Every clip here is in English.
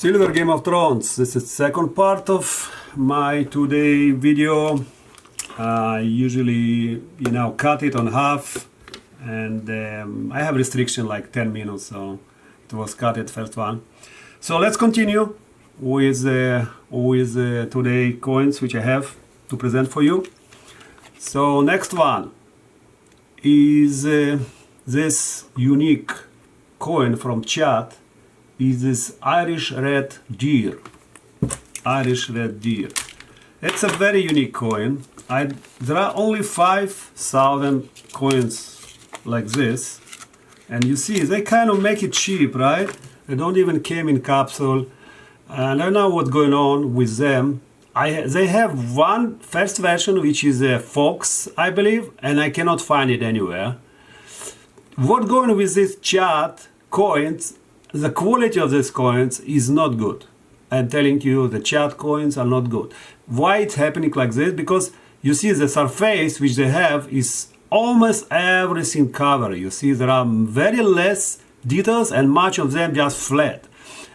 Silver Game of Thrones. This is the second part of my today video. I usually, cut it on half, and I have restriction like 10 minutes, so it was cut at first one. So let's continue with today coins which I have to present for you. So next one is this unique coin from chat. Is this Irish red deer. Irish red deer. It's a very unique coin. There are only 5,000 coins like this, and you see they kind of make it cheap, right? They don't even came in capsule, and I don't know what's going on with them. They have one first version which is a Fox, I believe, and I cannot find it anywhere. What's going on with this chat coins? The quality of these coins is not good. I'm telling you, the chat coins are not good. Why it's happening like this? Because you see the surface which they have is almost everything covered. You see there are very less details and much of them just flat.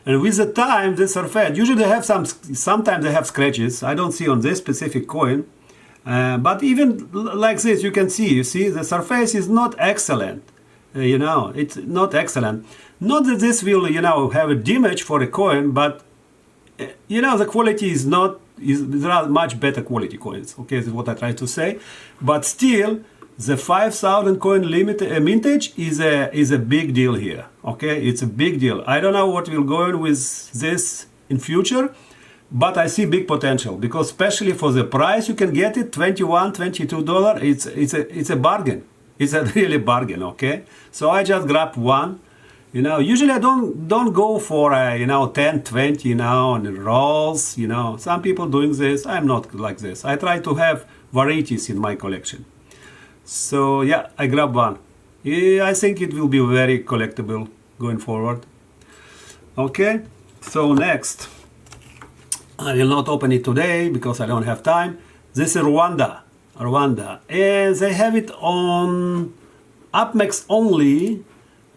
And with the time, the surface, usually they have sometimes they have scratches. I don't see on this specific coin. But even like this, you can see, the surface is not excellent. It's not excellent. Not that this will, have a damage for a coin, but, the quality is not, there are much better quality coins. Okay, that's what I try to say. But still, the 5,000 coin limit mintage is a big deal here. Okay, it's a big deal. I don't know what will go on with this in future, but I see big potential because especially for the price you can get it, $21, $22. It's a bargain. It's a really bargain. Okay, so I just grabbed one. Usually I don't go for 10, 20, and rolls. Some people doing this. I'm not like this. I try to have varieties in my collection. So yeah, I grab one. I think it will be very collectible going forward. Okay, so next, I will not open it today because I don't have time. This is Rwanda, and they have it on UpMax only.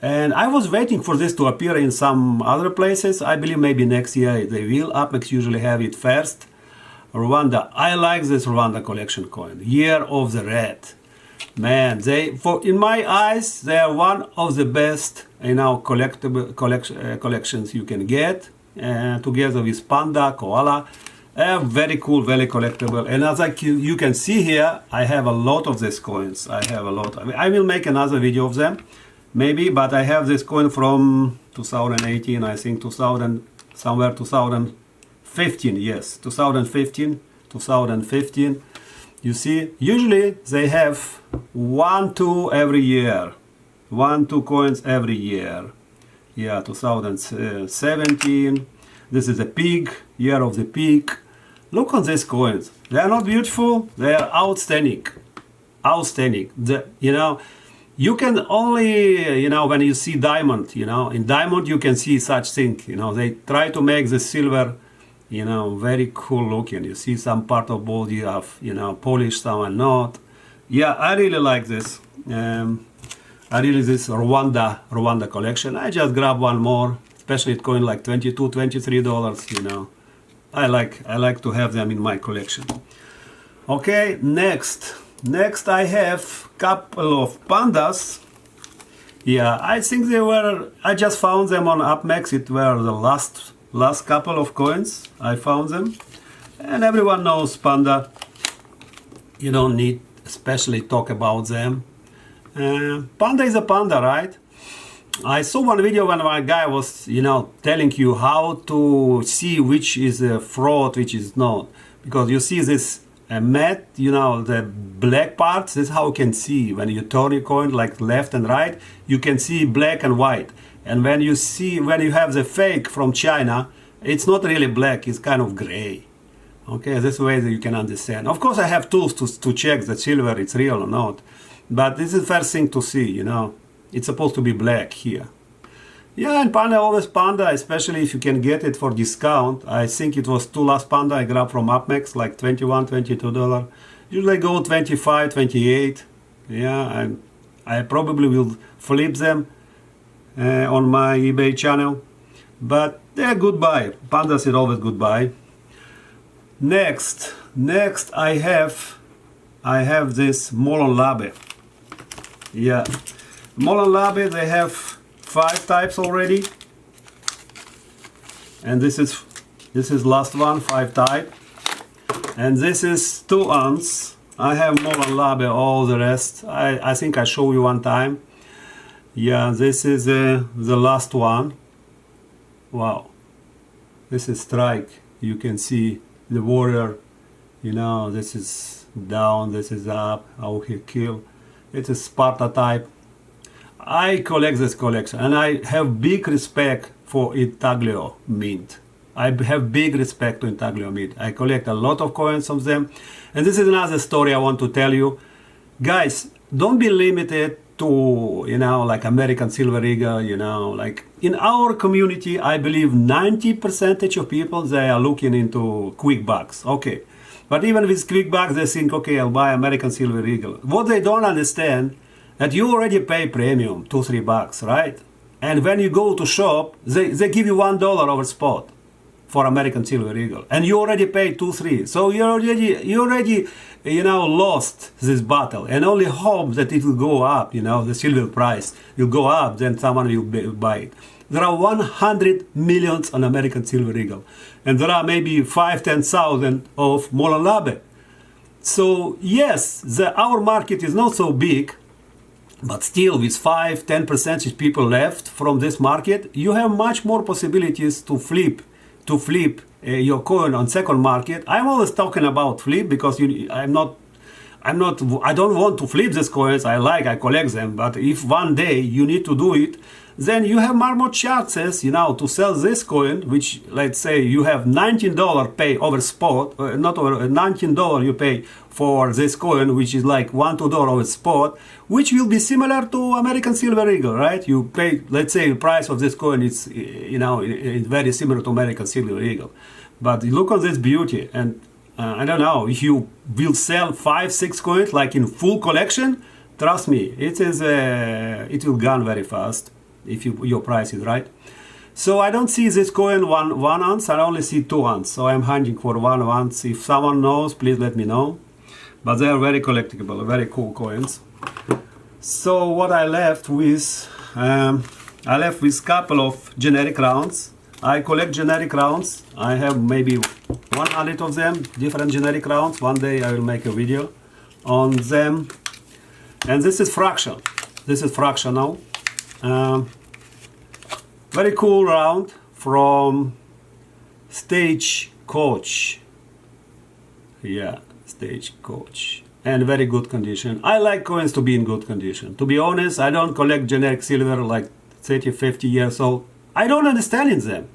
And I was waiting for this to appear in some other places. I believe maybe next year they will. UpMax usually have it first. Rwanda. I like this Rwanda collection coin. Year of the Red. Man, in my eyes, they are one of the best, collectible collections you can get. Together with Panda, Koala. Very cool, very collectible. And as you can see here, I have a lot of these coins. I will make another video of them. Maybe, but I have this coin from 2018, I think 2015, yes, 2015. You see, usually they have 1, 2 every year. 1, 2 coins every year. Yeah, 2017. This is the pig, year of the pig. Look on these coins. They are not beautiful, they are outstanding. Outstanding. You can only, when you see diamond, in diamond you can see such thing, they try to make the silver, very cool looking. You see some part of body of, polished, some are not. Yeah, I really like this. This Rwanda collection. I just grab one more, especially it going like $22, $23, I like to have them in my collection. Okay, Next I have couple of pandas. Yeah, I think I just found them on UpMax. It were the last couple of coins. I found them. And everyone knows panda. You don't need especially talk about them. Panda is a panda, right? I saw one video when my guy was, telling you how to see which is a fraud, which is not. Because you see this matte, the black parts, this is how you can see. When you turn your coin like left and right, you can see black and white. And when you have the fake from China, it's not really black, it's kind of gray. Okay, this way that you can understand. Of course, I have tools to check that silver it's real or not. But this is the first thing to see, It's supposed to be black here. Yeah, and panda, always panda, especially if you can get it for discount. I think it was 2 last panda I grabbed from UpMax, like $21, $22. Usually go 25, 28. Yeah, and I probably will flip them on my eBay channel. but they're good buy. Pandas is always good buy. Next I have this Molon Labe. Yeah, Molon Labe, they have 5 types already, and this is last one, 5 type, and this is 2 ounce. I have Molon Labe, all the rest I think I show you one time. Yeah, this is the last one. Wow, this is strike. You can see the warrior, you know, this is down, this is up, how he kill. It is Sparta type. I collect this collection, and I have big respect for Intaglio mint. I have big respect to Intaglio mint. I collect a lot of coins of them, and this is another story I want to tell you. Guys, don't be limited to, you know, like American Silver Eagle, you know, like in our community, I believe 90% of people, they are looking into quick bucks. Okay, but even with quick bucks, they think, okay, I'll buy American Silver Eagle. What they don't understand, that you already pay premium, $2-3, right? And when you go to shop, they give you $1 over spot for American Silver Eagle, and you already paid $2-3. So you already, you know, lost this battle, and only hope that it will go up. You know, the silver price will go up, then someone will buy it. There are 100 millions on American Silver Eagle, and there are maybe 5,000-10,000 of Molon Labe. So yes, our market is not so big, but still with 5-10% people left from this market, you have much more possibilities to flip your coin on second market. I'm always talking about flip because I don't want to flip these coins. I collect them, but if one day you need to do it, then you have more chances, you know, to sell this coin, which, let's say you have $19 pay over spot, not over $19 you pay for this coin, which is like $1-2 over spot, which will be similar to American Silver Eagle, right? You pay, let's say, the price of this coin is, you know, it's very similar to American Silver Eagle. But look at this beauty, and I don't know, if you will sell 5-6 coins like in full collection, trust me, it will gone very fast if your price is right. So I don't see this coin one ounce, I only see 2 ounce. So I'm hunting for 1 ounce. If someone knows, please let me know. But they are very collectible, very cool coins. So what I left with, couple of generic rounds. I collect generic rounds. I have maybe 100 of them, different generic rounds. One day I will make a video on them. And this is fraction. This is fractional. Very cool round from Stagecoach. Yeah, Stagecoach. And very good condition. I like coins to be in good condition. To be honest, I don't collect generic silver like 30-50 years old. I don't understand in them.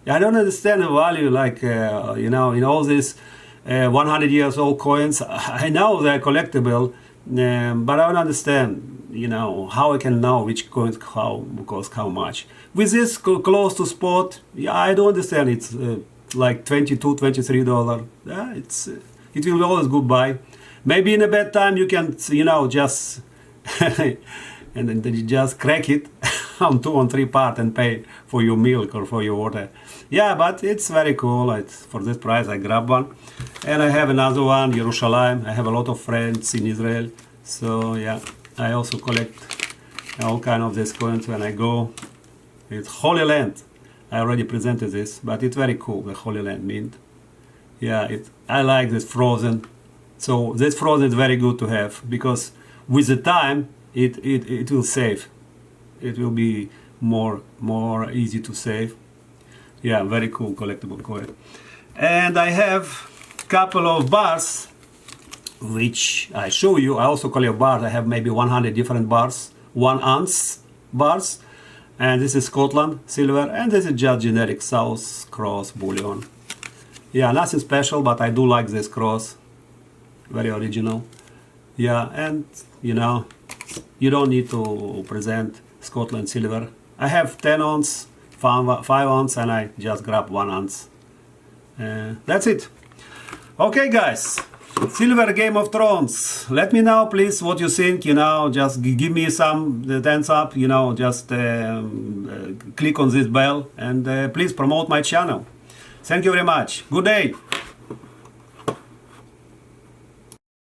I don't understand the value, like, you know, in all these 100 years old coins. I know they're collectible, but I don't understand, you know, how I can know which coins cost how much. With this close to spot, yeah, I don't understand. It's like $22-23. Yeah, it will be always good buy. Maybe in a bad time you can, you know, just and then you just crack it on 2 or 3 part and pay for your milk or for your water. Yeah, but it's very cool. For this price I grab one. And I have another one, Jerusalem. I have a lot of friends in Israel. So yeah, I also collect all kind of these coins when I go. It's Holy Land. I already presented this, but it's very cool, the Holy Land mint. Yeah, I like this frozen. So this frozen is very good to have, because with the time it will save. It will be more easy to save. Yeah, very cool collectible coin. And I have couple of bars, which I show you. I also collect bars. I have maybe 100 different bars, 1 ounce bars. And this is Scotland silver, and this is just generic South Cross bullion. Yeah, nothing special, but I do like this cross. Very original. Yeah, and you know, you don't need to present Scotland silver. I have 10 ounce, 5 ounce, and I just grab 1 ounce. That's it. Okay, guys, Silver Game of Thrones. Let me know, please, what you think. You know, just give me some thumbs up. You know, just click on this bell and please promote my channel. Thank you very much. Good day.